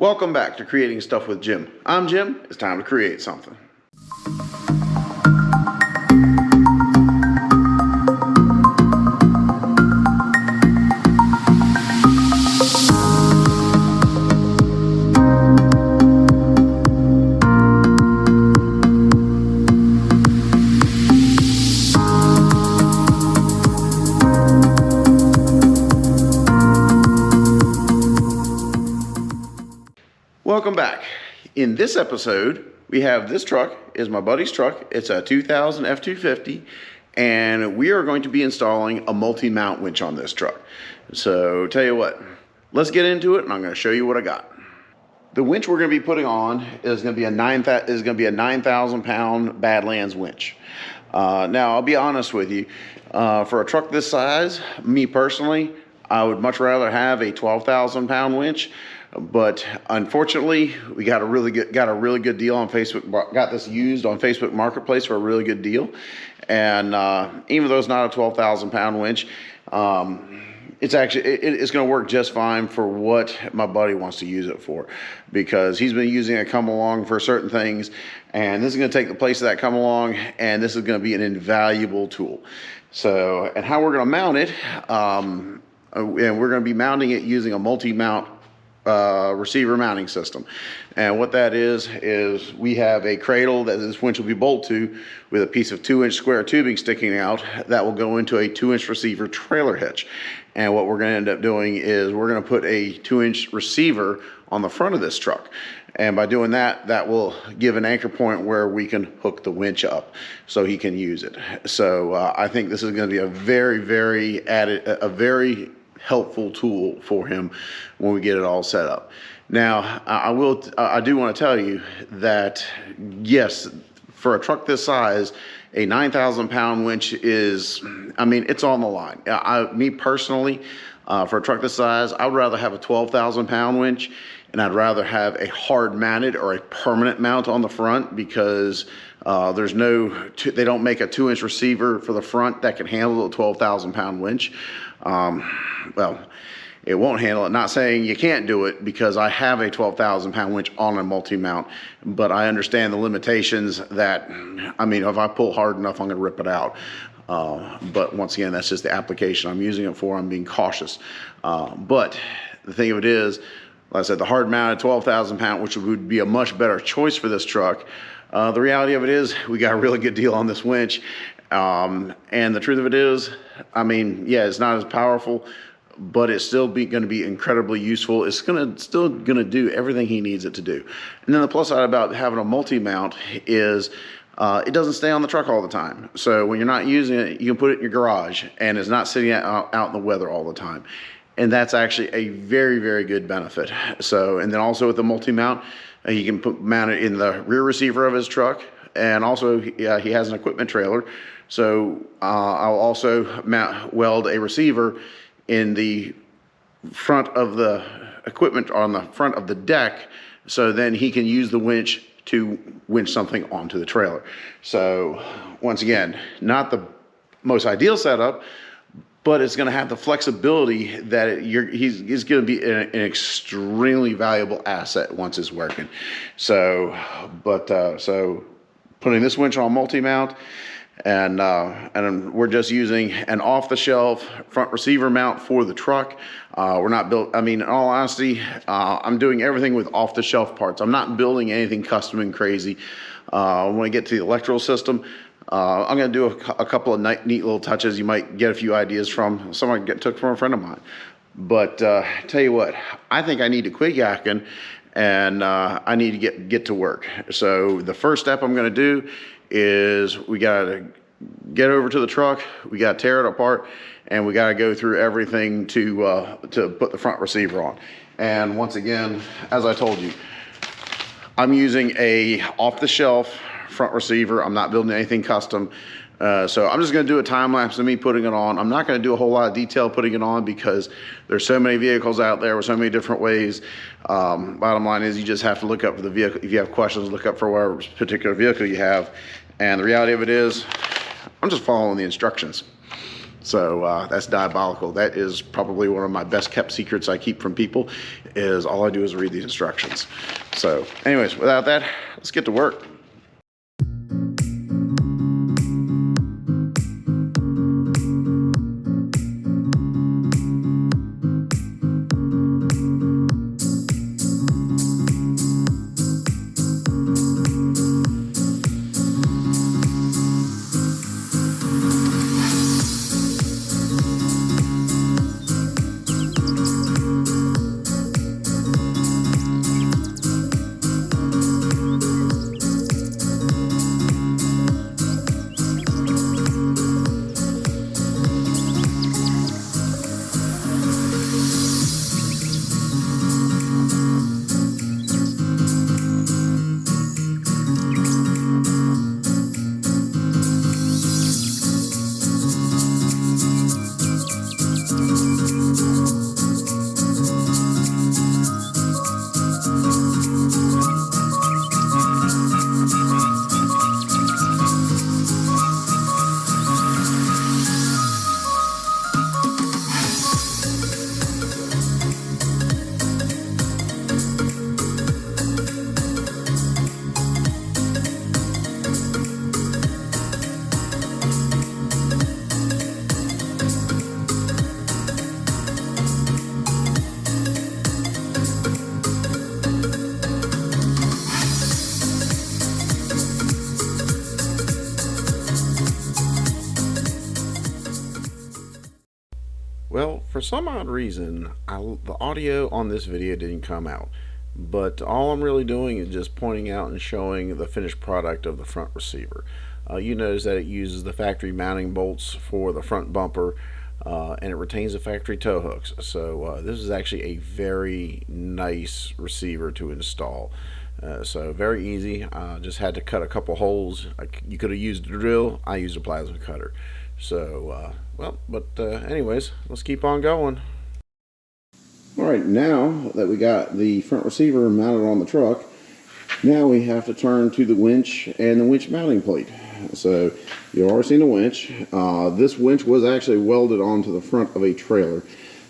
Welcome back to Creating Stuff with Jim. I'm Jim. It's time to create something. Welcome back. In this episode, we have this truck is my buddy's truck. It's a 2000 F-250, and we are going to be installing a multi-mount winch on this truck. So tell you what, let's get into it, and I'm going to show you what I got. The winch we're going to be putting on is going to be a 9,000 pound Badlands winch. Now I'll be honest with you, for a truck this size, me personally, I would much rather have a 12,000 pound winch. But unfortunately, we got a really good deal on Facebook. Got this used on Facebook Marketplace for a really good deal, and even though it's not a 12,000 pound winch, it's going to work just fine for what my buddy wants to use it for, because he's been using a come along for certain things, and this is going to take the place of that come along, and this is going to be an invaluable tool. So, and how we're going to mount it, and we're going to be mounting it using a multi-mount receiver mounting system. And what that is we have a cradle that this winch will be bolted to with a piece of 2-inch square tubing sticking out that will go into a 2-inch receiver trailer hitch. And what we're going to end up doing is we're going to put a 2-inch receiver on the front of this truck. And by doing that, that will give an anchor point where we can hook the winch up so he can use it. So I think this is going to be a very helpful tool for him when we get it all set up. Now, I do want to tell you that yes, for a truck this size, a 9,000 pound winch is, I mean, it's on the line. Me personally, for a truck this size, I would rather have a 12,000 pound winch, and I'd rather have a hard mounted or a permanent mount on the front, because they don't make a 2-inch receiver for the front that can handle a 12,000 pound winch. Well, it won't handle it. Not saying you can't do it, because I have a 12,000 pound winch on a multi-mount, but I understand the limitations that, I mean, if I pull hard enough, I'm going to rip it out. But once again, that's just the application I'm using it for. I'm being cautious. But the thing of it is, like I said, the hard mounted 12,000 pound, which would be a much better choice for this truck. The reality of it is we got a really good deal on this winch. And the truth of it is, I mean, yeah, it's not as powerful, but it's still going to be incredibly useful. It's still going to do everything he needs it to do. And then the plus side about having a multi-mount is it doesn't stay on the truck all the time. So when you're not using it, you can put it in your garage, and it's not sitting out in the weather all the time. And that's actually a very good benefit. So, and then also with the multi-mount, he can mount it in the rear receiver of his truck, and also he has an equipment trailer. So I'll also weld a receiver in the front of the equipment on the front of the deck, so then he can use the winch to winch something onto the trailer. So once again, not the most ideal setup, but it's going to have the flexibility that he's going to be an extremely valuable asset once it's working. So, so putting this winch on multi-mount, and we're just using an off-the-shelf front receiver mount for the truck. We're not built, I mean, in all honesty, I'm doing everything with off-the-shelf parts. I'm not building anything custom and crazy. When we get to the electrical system, I'm going to do a couple of neat little touches. You might get a few ideas from someone took from a friend of mine. But tell you what, I think I need to quit yakking, and I need to get to work. So the first step I'm going to do is we got to get over to the truck, we got to tear it apart, and we got to go through everything to put the front receiver on. And once again, as I told you, I'm using a off-the-shelf front receiver. I'm not building anything custom. So I'm just going to do a time lapse of me putting it on. I'm not going to do a whole lot of detail putting it on, because there's so many vehicles out there with so many different ways. Bottom line is, you just have to look up for the vehicle. If you have questions, look up for whatever particular vehicle you have. And the reality of it is, I'm just following the instructions. So that's diabolical. That is probably one of my best kept secrets I keep from people, is all I do is read these instructions. So anyways, without that, let's get to work. Well, for some odd reason, the audio on this video didn't come out. But all I'm really doing is just pointing out and showing the finished product of the front receiver. You notice that it uses the factory mounting bolts for the front bumper, and it retains the factory tow hooks. So this is actually a very nice receiver to install. So very easy. Just had to cut a couple holes. You could have used a drill. I used a plasma cutter. So anyways, let's keep on going. All right, now that we got the front receiver mounted on the truck, now we have to turn to the winch and the winch mounting plate. So you've already seen the winch. This winch was actually welded onto the front of a trailer.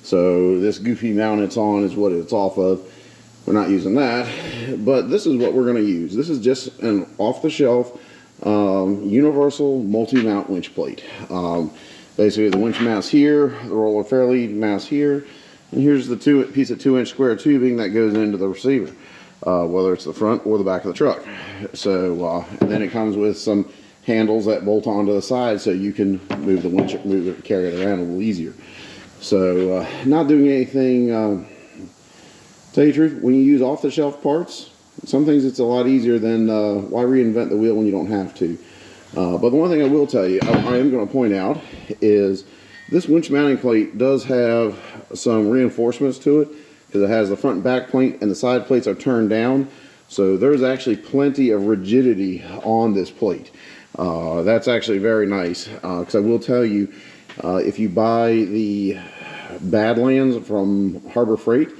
So this goofy mount it's on is what it's off of. We're not using that, but this is what we're going to use. This is just an off-the-shelf universal multi-mount winch plate. Basically the winch mounts here, the roller fairlead mounts here, and here's the piece of 2-inch square tubing that goes into the receiver, whether it's the front or the back of the truck. So and then it comes with some handles that bolt onto the side so you can move the winch, carry it around a little easier. So not doing anything, tell you the truth, when you use off-the-shelf parts, some things it's a lot easier than why reinvent the wheel when you don't have to. But the one thing I will tell you, I am going to point out, is this winch mounting plate does have some reinforcements to it, because it has the front and back plate and the side plates are turned down. So there's actually plenty of rigidity on this plate. That's actually very nice, because I will tell you, if you buy the Badlands from Harbor Freight,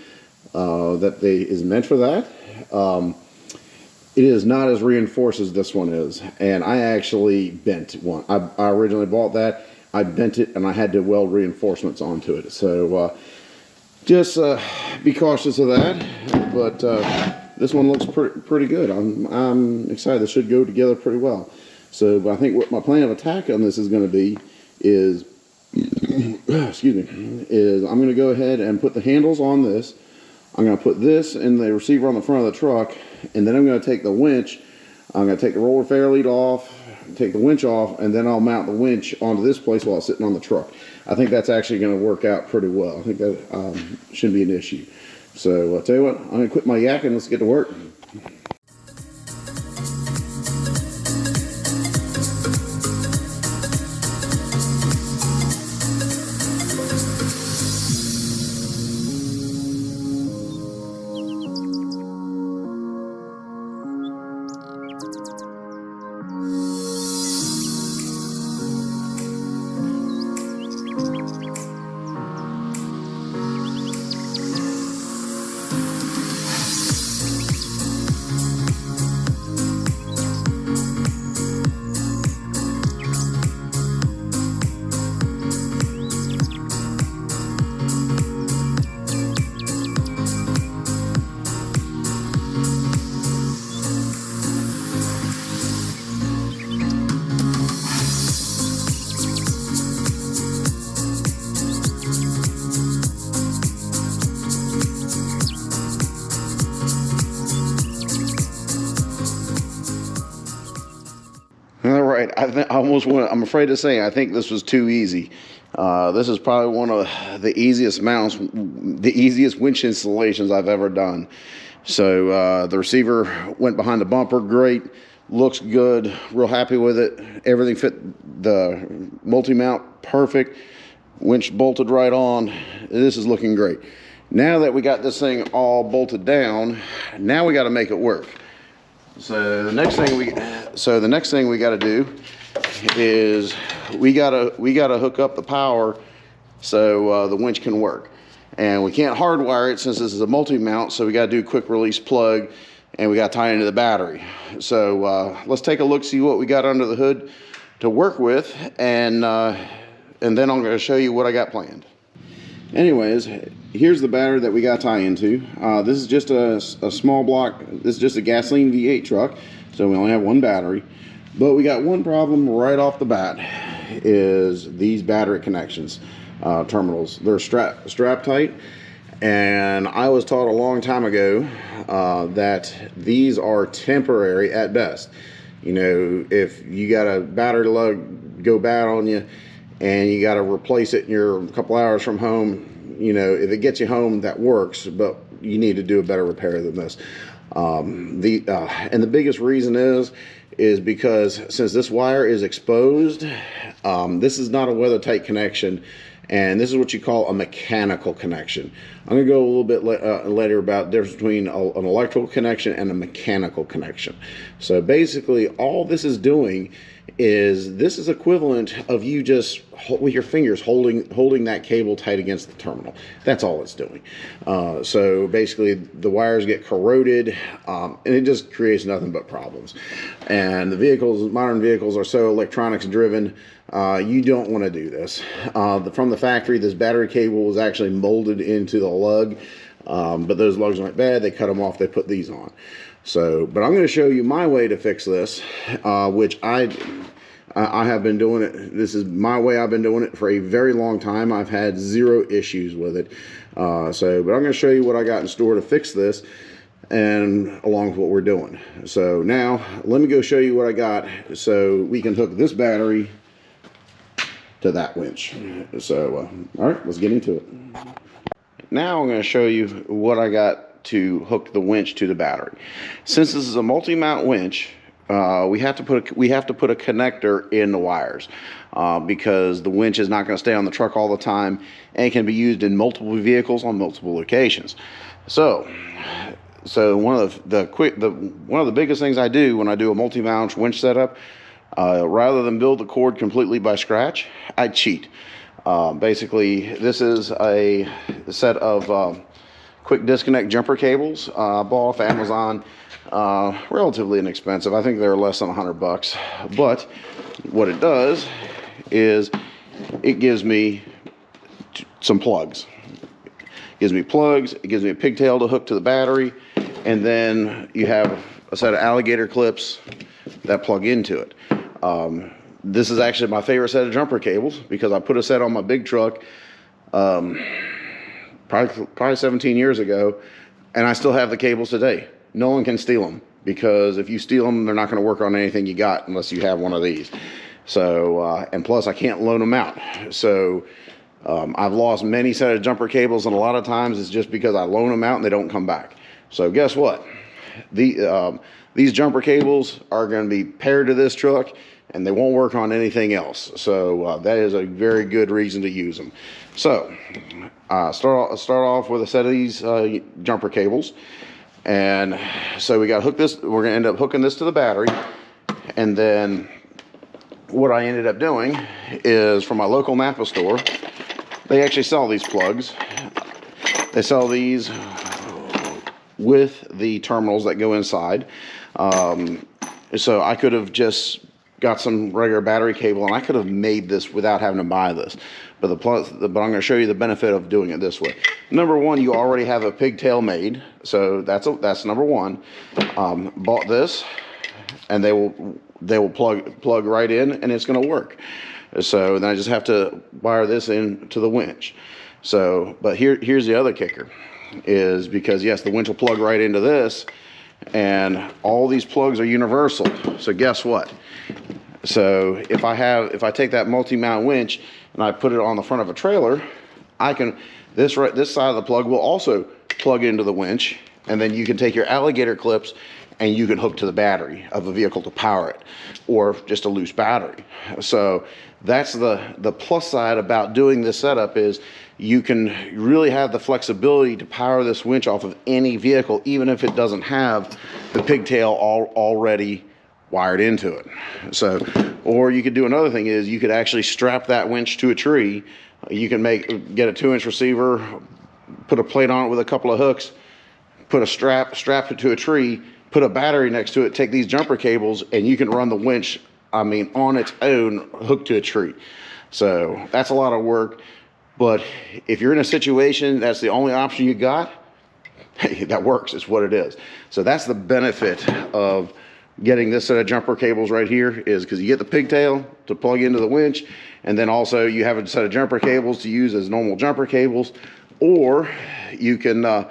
that is meant for that, it is not as reinforced as this one is, and I actually bent one. I originally bought that, I bent it, and I had to weld reinforcements onto it. So just be cautious of that, but this one looks pretty good. I'm excited. This should go together pretty well. So but I think what my plan of attack on this is going to be is, excuse me, is I'm going to go ahead and put the handles on this. I'm going to put this in the receiver on the front of the truck, and then I'm going to take the winch. I'm going to take the roller fairlead off, take the winch off, and then I'll mount the winch onto this place while it's sitting on the truck. I think that's actually going to work out pretty well. I think that shouldn't be an issue. So I'll tell you what, I'm going to quit my yakking. Let's get to work. right. I'm afraid to say, I think this was too easy. This is probably one of the easiest mounts, the easiest winch installations I've ever done. So the receiver went behind the bumper, great, looks good, real happy with it. Everything fit the multi-mount perfect. Winch bolted right on. This is looking great. Now that we got this thing all bolted down, now we got to make it work. So the next thing we got to do is we gotta hook up the power so the winch can work. And we can't hardwire it since this is a multi-mount, so we got to do a quick release plug, and we got to tie it into the battery. So let's take a look, see what we got under the hood to work with, and then I'm going to show you what I got planned. Anyways, here's the battery that we got to tie into. This is just a small block. This is just a gasoline V8 truck, so we only have one battery. But we got one problem right off the bat, is these battery connections. Terminals. They're strap tight, and I was taught a long time ago that these are temporary at best. You know, if you got a battery lug go bad on you and you got to replace it and you're a couple hours from home, you know, if it gets you home, that works, but you need to do a better repair than this. And the biggest reason is because since this wire is exposed, this is not a weather tight connection. And this is what you call a mechanical connection. I'm going to go a little bit later about the difference between an electrical connection and a mechanical connection. So basically, all this is doing is this is equivalent of you just with your fingers holding that cable tight against the terminal. That's all it's doing. So basically, the wires get corroded, and it just creates nothing but problems. And the vehicles, modern vehicles, are so electronics driven. You don't want to do this. From the factory, this battery cable was actually molded into the lug, but those lugs went bad. They cut them off. They put these on. So, but I'm going to show you my way to fix this, which I have been doing it. This is my way. I've been doing it for a very long time. I've had zero issues with it. But I'm going to show you what I got in store to fix this, and along with what we're doing. So now let me go show you what I got so we can hook this battery to that winch. So all right, let's get into it. Now I'm going to show you what I got to hook the winch to the battery. Since this is a multi-mount winch, we have to put a connector in the wires because the winch is not going to stay on the truck all the time, and it can be used in multiple vehicles on multiple locations. So one of the biggest things I do when I do a multi-mount winch setup, rather than build the cord completely by scratch, I cheat. Basically, this is a set of quick disconnect jumper cables. I bought off Amazon, relatively inexpensive. I think they're less than $100. But what it does is it gives me some plugs. It gives me plugs. It gives me a pigtail to hook to the battery, and then you have a set of alligator clips that plug into it. This is actually my favorite set of jumper cables because I put a set on my big truck probably 17 years ago, and I still have the cables today. No one can steal them, because if you steal them, they're not going to work on anything you got unless you have one of these. So and plus I can't loan them out. So I've lost many set of jumper cables, and a lot of times it's just because I loan them out and they don't come back. So guess what? These jumper cables are going to be paired to this truck, and they won't work on anything else. So that is a very good reason to use them. So start off with a set of these jumper cables, and so we got to hook this. We're going to end up hooking this to the battery, and then what I ended up doing is, from my local Napa store, they actually sell these plugs. They sell these with the terminals that go inside. So I could have just got some regular battery cable, and I could have made this without having to buy this. But I'm going to show you the benefit of doing it this way. Number one, you already have a pigtail made, so that's number one. Bought this, and they will plug right in, and it's going to work. So then I just have to wire this into the winch. So, but here's the other kicker, is because yes, the winch will plug right into this, and all these plugs are universal. So guess what? So if I take that multi-mount winch and I put it on the front of a trailer, I can, this side of the plug will also plug into the winch, and then you can take your alligator clips and you can hook to the battery of a vehicle to power it, or just a loose battery. So that's the plus side about doing this setup, is you can really have the flexibility to power this winch off of any vehicle, even if it doesn't have the pigtail already wired into it. So, or you could do another thing, is you could actually strap that winch to a tree. You can get a 2-inch receiver, put a plate on it with a couple of hooks, put a strap it to a tree, put a battery next to it, take these jumper cables, and you can run the winch, I mean, on its own, hooked to a tree. So that's a lot of work. But if you're in a situation that's the only option you got, hey, that works. It's what it is. So that's the benefit of getting this set of jumper cables right here, is because you get the pigtail to plug into the winch, and then also you have a set of jumper cables to use as normal jumper cables, or you can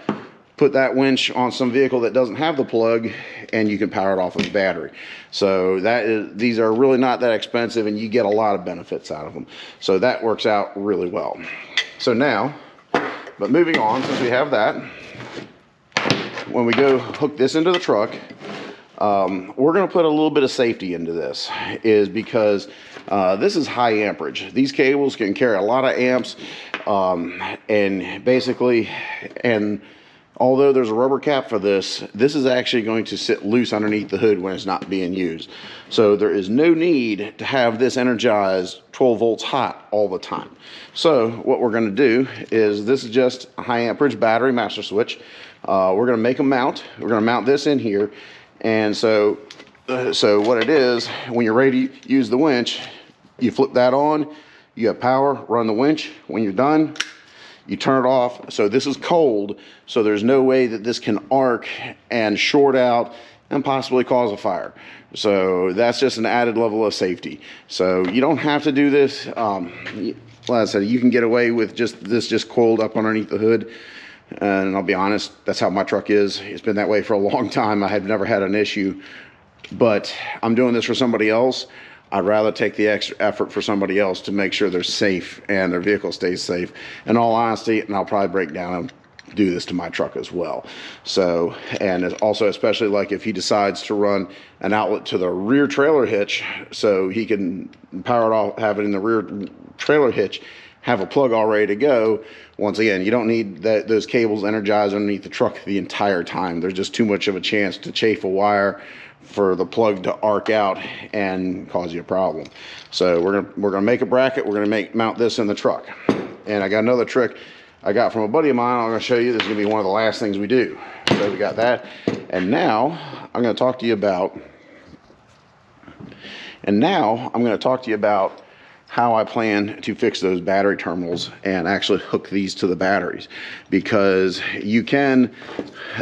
put that winch on some vehicle that doesn't have the plug, and you can power it off of the battery. So these are really not that expensive, and you get a lot of benefits out of them. So that works out really well. So now, but moving on, since we have that, when we go hook this into the truck, we're going to put a little bit of safety into this, is because this is high amperage. These cables can carry a lot of amps, and basically, although there's a rubber cap for this, this is actually going to sit loose underneath the hood when it's not being used. So there is no need to have this energized 12 volts hot all the time. So what we're going to do is, this is just a high amperage battery master switch. We're going to make a mount. We're going to mount this in here. And so what it is, when you're ready to use the winch, you flip that on, you have power, run the winch. When you're done, you turn it off. So this is cold, so there's no way that this can arc and short out and possibly cause a fire. So that's just an added level of safety. So you don't have to do this. Like I said, you can get away with just coiled up underneath the hood. And I'll be honest, that's how my truck is. It's been that way for a long time. I have never had an issue, but I'm doing this for somebody else. I'd rather take the extra effort for somebody else to make sure they're safe and their vehicle stays safe. In all honesty, and I'll probably break down and do this to my truck as well. So, and also, especially like if he decides to run an outlet to the rear trailer hitch, so he can power it off, have it in the rear trailer hitch, have a plug all ready to go. Once again, you don't need those cables energized underneath the truck the entire time. There's just too much of a chance to chafe a wire for the plug to arc out and cause you a problem. So we're gonna make a bracket. We're gonna mount this in the truck. And I got another trick I got from a buddy of mine. I'm gonna show you. This is gonna be one of the last things we do. So we got that. And now I'm gonna talk to you about how I plan to fix those battery terminals and actually hook these to the batteries. Because you can,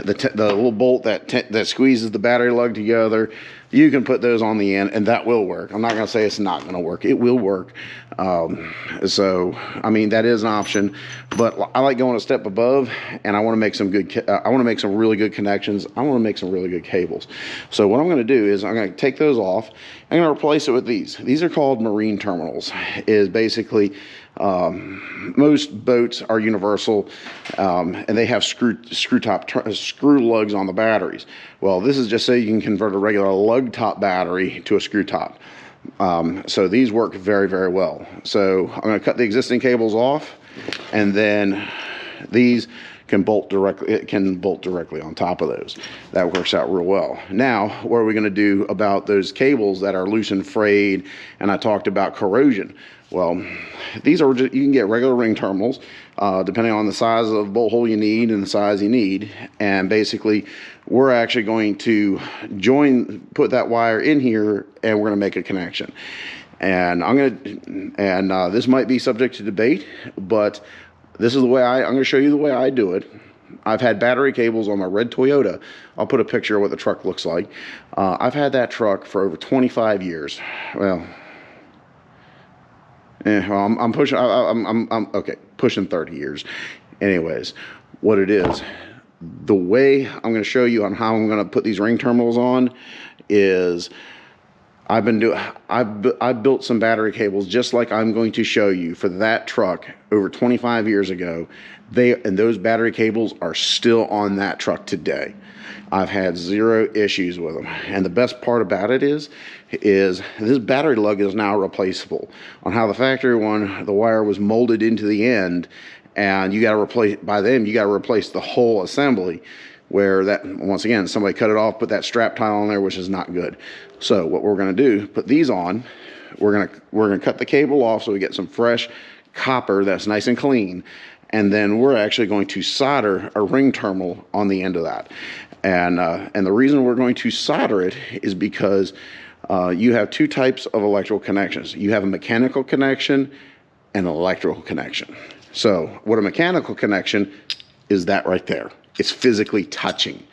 the little bolt that squeezes the battery lug together, you can put those on the end, and that will work. I'm not going to say it's not going to work. It will work. So, I mean, that is an option, but I like going a step above, and I want to make some really good connections. I want to make some really good cables. So what I'm going to do is I'm going to take those off. I'm going to replace it with these. These are called marine terminals. Is basically, most boats are universal, and they have screw lugs on the batteries. Well, this is just so you can convert a regular lug top battery to a screw top. So these work very, very well. So I'm going to cut the existing cables off, and then these can bolt directly on top of those. That works out real well. Now, what are we going to do about those cables that are loose and frayed? And I talked about corrosion. Well, these are just, you can get regular ring terminals, depending on the size of bolt hole you need and the size you need. And basically, we're actually going to put that wire in here, and we're going to make a connection. And this might be subject to debate, but this is the way I'm going to show you the way I do it. I've had battery cables on my red Toyota. I'll put a picture of what the truck looks like. I've had that truck for over 25 years. Well, I'm pushing 30 years. Anyways, what it is, the way I'm going to show you on how I'm going to put these ring terminals on is, I've built some battery cables just like I'm going to show you for that truck over 25 years ago. And those battery cables are still on that truck today. I've had zero issues with them. And the best part about it is this battery lug is now replaceable. On how the factory one, the wire was molded into the end, and you got to replace the whole assembly, where that, once again, somebody cut it off, put that strap tile on there, which is not good. So what we're going to do, put these on, we're going to cut the cable off so we get some fresh copper that's nice and clean, and then we're actually going to solder a ring terminal on the end of that. And the reason we're going to solder it is because you have two types of electrical connections. You have a mechanical connection and an electrical connection. So what a mechanical connection is, that right there. It's physically touching.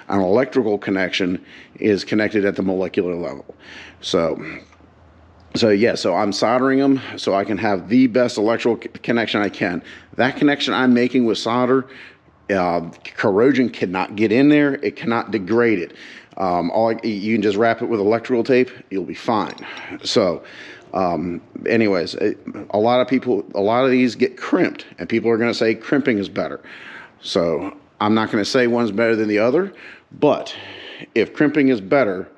An electrical connection is connected at the molecular level. So I'm soldering them so I can have the best electrical connection I can. That connection I'm making with solder, corrosion cannot get in there. It cannot degrade it. You can just wrap it with electrical tape. You'll be fine. So anyways, a lot of these get crimped, and people are going to say crimping is better. So I'm not going to say one's better than the other, but if crimping is better,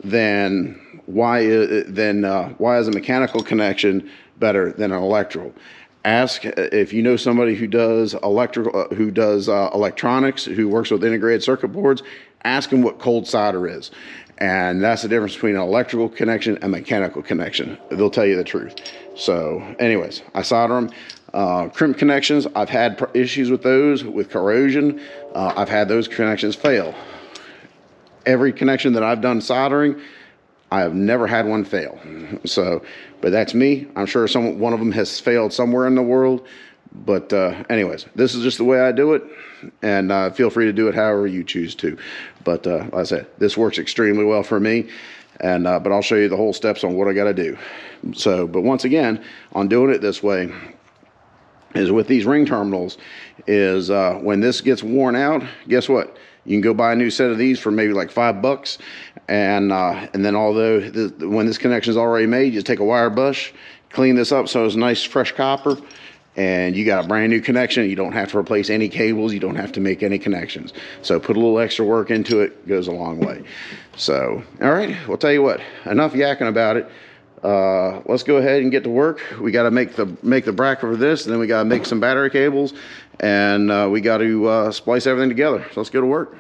then why is a mechanical connection better than an electrical? Ask if you know somebody who does electronics, who works with integrated circuit boards. Ask them what cold solder is, and that's the difference between an electrical connection and mechanical connection. They'll tell you the truth. So anyways, I solder them. Crimp connections, I've had issues with those, with corrosion. I've had those connections fail. Every connection that I've done soldering, I have never had one fail. So, but that's me. I'm sure one of them has failed somewhere in the world. But anyways, this is just the way I do it, and feel free to do it however you choose to. But like I said, this works extremely well for me, and but I'll show you the whole steps on what I got to do. So, but once again, on doing it this way, is with these ring terminals, is when this gets worn out, guess what? You can go buy a new set of these for maybe like $5, and then when this connection is already made, you just take a wire brush, clean this up so it's nice fresh copper, and you got a brand new connection. You don't have to replace any cables. You don't have to make any connections. So put a little extra work into it, goes a long way. So, all right, we'll tell you what, enough yakking about it. Let's go ahead and get to work. We got to make the bracket for this, and then we got to make some battery cables, and we got to splice everything together. So let's go to work.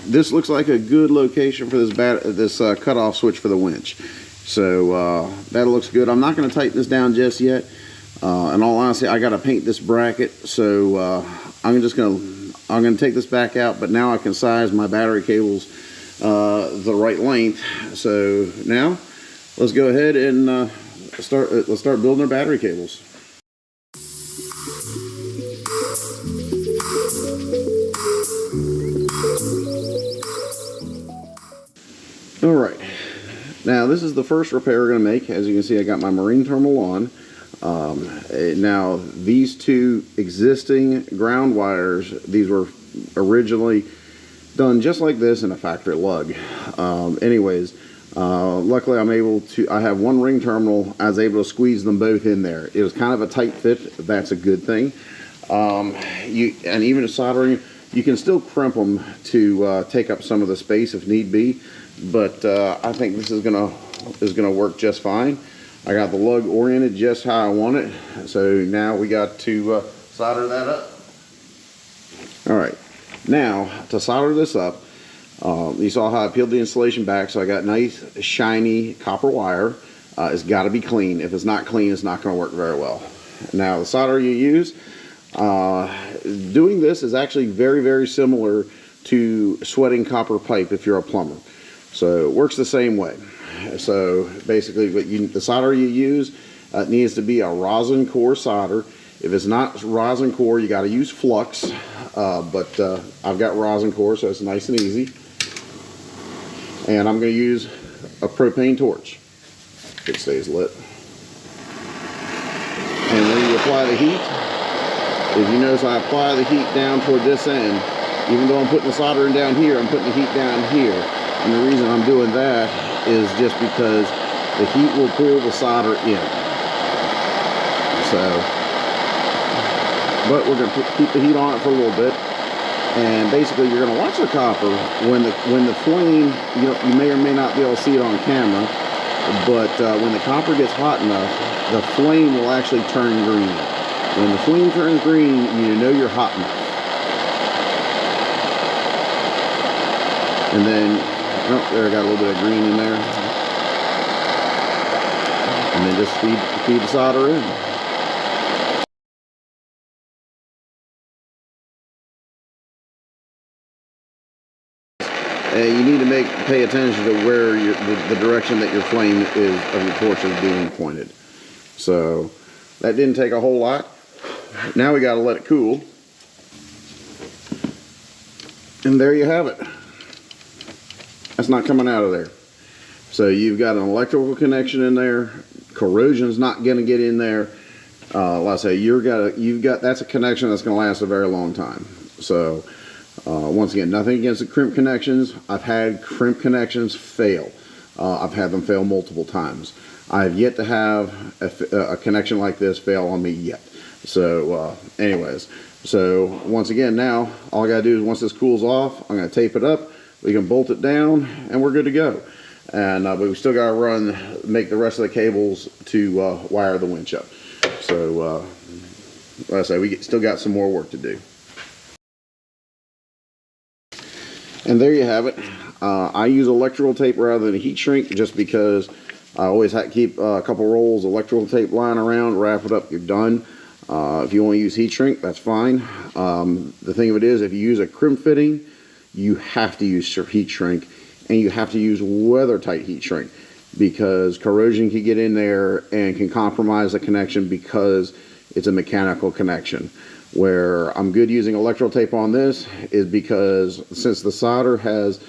This looks like a good location for this cutoff switch for the winch. So that looks good. I'm not going to tighten this down just yet. In all honesty, I got to paint this bracket. So I'm going to take this back out. But now I can size my battery cables the right length. So now let's go ahead and let's start building our battery cables. All right, now this is the first repair we're going to make. As you can see, I got my marine terminal on. Now these two existing ground wires, these were originally done just like this in a factory lug. Luckily I have one ring terminal. I was able to squeeze them both in there. It was kind of a tight fit. That's a good thing. And even soldering, You can still crimp them to take up some of the space if need be, but I think this is gonna work just fine. I got the lug oriented just how I want it, so now we got to solder that up. All right, now to solder this up, you saw how I peeled the insulation back, so I got nice shiny copper wire. It's got to be clean. If it's not clean, it's not going to work very well. Now the solder you use, doing this is actually very, very similar to sweating copper pipe if you're a plumber. So it works the same way. So basically the solder you use needs to be a rosin core solder. If it's not rosin core, you got to use flux, but I've got rosin core, so it's nice and easy. And I'm going to use a propane torch. It stays lit. And when you apply the heat, if you notice I apply the heat down toward this end, even though I'm putting the soldering down here, I'm putting the heat down here. And the reason I'm doing that is just because the heat will pull the solder in. So, but we're going to keep the heat on it for a little bit. And basically you're going to watch the copper when the flame, you may or may not be able to see it on camera, but when the copper gets hot enough, the flame will actually turn green. When the flame turns green, you know you're hot enough. And then, oh, there I got a little bit of green in there. And then just feed the solder in. You need to pay attention to where the direction that your flame of your torch is being pointed. So that didn't take a whole lot. Now we got to let it cool. And there you have it. That's not coming out of there. So you've got an electrical connection in there. Corrosion's not going to get in there. Like I say, that's a connection that's going to last a very long time. So once again, nothing against the crimp connections. I've had crimp connections fail. I've had them fail multiple times. I've yet to have a connection like this fail on me yet. So anyways, so once again, now all I gotta do is once this cools off, I'm gonna tape it up, we can bolt it down, and we're good to go. And but we still gotta make the rest of the cables to wire the winch up. So like I say, we still got some more work to do. And there you have it. I use electrical tape rather than heat shrink just because I always have to keep a couple rolls of electrical tape lying around, wrap it up, you're done. If you want to use heat shrink, that's fine. The thing of it is, if you use a crimp fitting, you have to use heat shrink, and you have to use weather tight heat shrink because corrosion can get in there and can compromise the connection because it's a mechanical connection. Where I'm good using electrical tape on this is because since the solder has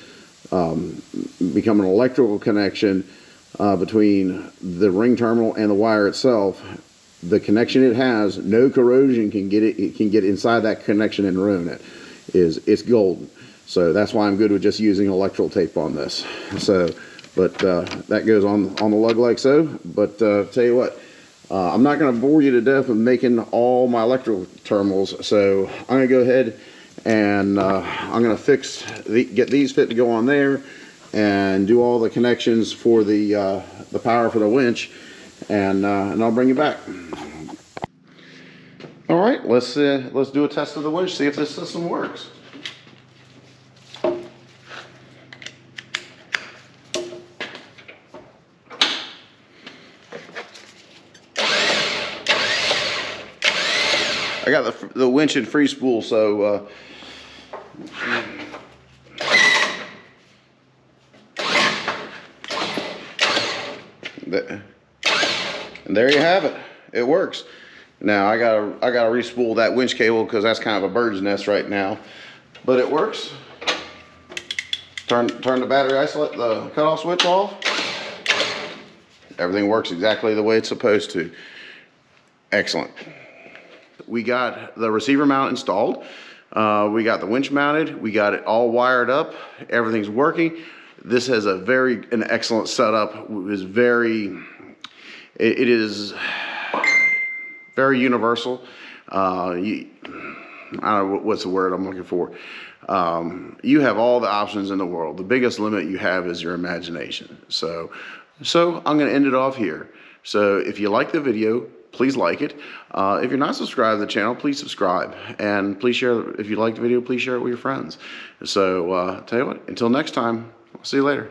become an electrical connection between the ring terminal and the wire itself, the connection it has, no corrosion can get it. It can get inside that connection and ruin it. It's golden. So that's why I'm good with just using electrical tape on this. So, but that goes on the lug like so. But tell you what. I'm not going to bore you to death with making all my electrical terminals, so I'm going to go ahead and I'm going to get these fit to go on there and do all the connections for the power for the winch, and I'll bring you back. All right, let's do a test of the winch, see if this system works. I got the winch in free spool, so and there you have it. It works. Now I gotta re-spool that winch cable because that's kind of a bird's nest right now, but it works. Turn the battery isolate, the cutoff switch off. Everything works exactly the way it's supposed to. Excellent. We got the receiver mount installed. We got the winch mounted. We got it all wired up. Everything's working. This has an excellent setup. It is very universal. I don't know what's the word I'm looking for. You have all the options in the world. The biggest limit you have is your imagination. So I'm going to end it off here. So if you like the video, please like it. If you're not subscribed to the channel, please subscribe. And please share, if you like the video, please share it with your friends. So tell you what, until next time, I'll see you later.